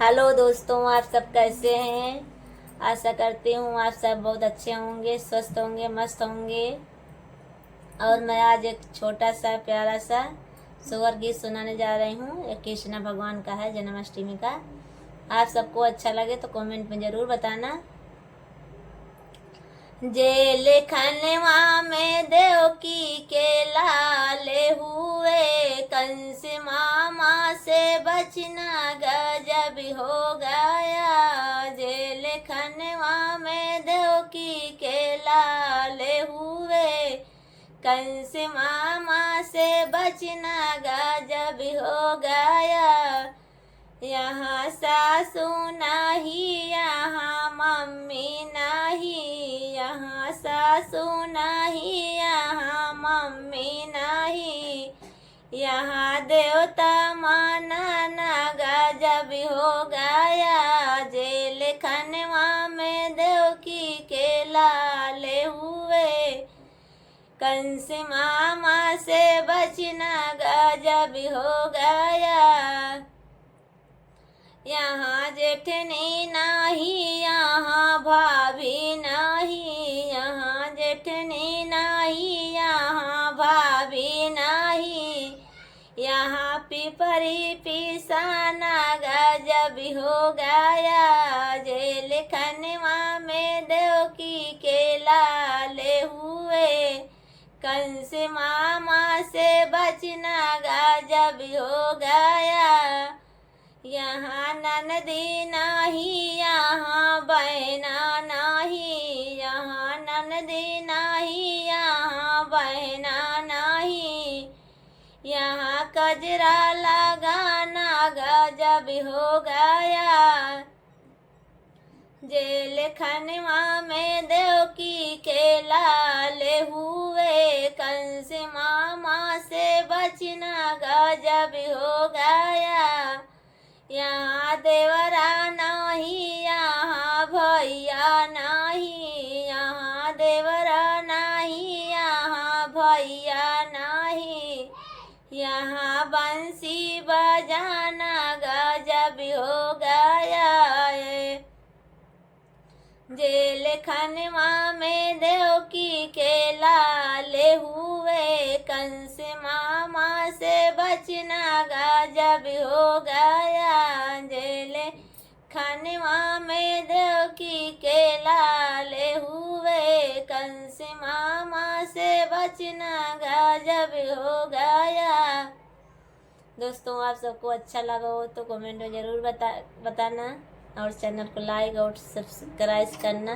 Hello दोस्तों, आप सब कैसे हैं। आशा करती हूँ आप सब बहुत अच्छे होंगे, स्वस्थ होंगे, मस्त होंगे। और मैं आज एक छोटा सा प्यारा सा सुगर गीत सुनाने जा रही हूँ। ये कृष्णा भगवान का है, जन्माष्टमी का। आप सबको अच्छा लगे तो कमेंट में ज़रूर बताना। जेल खनवा में देवकी के लाले हुए, कंस मामा से बचना गजब हो गया। जेल खनवा में देवकी के लाले हुए, कंस मामा से बचना गजब हो गया। यहाँ सासू नहीं, यहाँ मम्मी नहीं, यहाँ सासू नहीं, यहाँ मम्मी नहीं, यहाँ देवता माना ना गजब हो गया। जेल खनवा में देवकी के लाले हुए, कंस मामा से बचना गजब हो गया। यहाँ जेठनी नहीं, यहाँ भाभी नहीं, यहाँ जेठनी नहीं, यहाँ भाभी नहीं, यहाँ पिपरी पिसाना गजब हो गया। जेल खनवा में देवकी के लाले हुए, कंस मामा से बचना गजब हो गया। यहाँ ननदी नहीं, यहाँ बहना नहीं, यहाँ ननदी नहीं, यहाँ बहना नहीं, यहाँ कजरा लगाना गजब हो गया। जेल खनवा में देवकी के लाले हुए, कंस मामा से बचना गजब हो गया। यहाँ देवरा नहीं, यहाँ भैया नहीं, यहाँ देवरा नहीं, यहाँ भैया नहीं, यहाँ बंसी बजाना गजब हो गया। जेल खनवा में देवकी के लाले हुए, कंस मामा से बचना गजब हो गया। जेल खनवा में देवकी के लाले हुए, कंस मामा से बचना गजब हो गया। दोस्तों, आप सबको अच्छा लगा हो तो कमेंट में ज़रूर बताना, और चैनल को लाइक और सब्सक्राइब करना।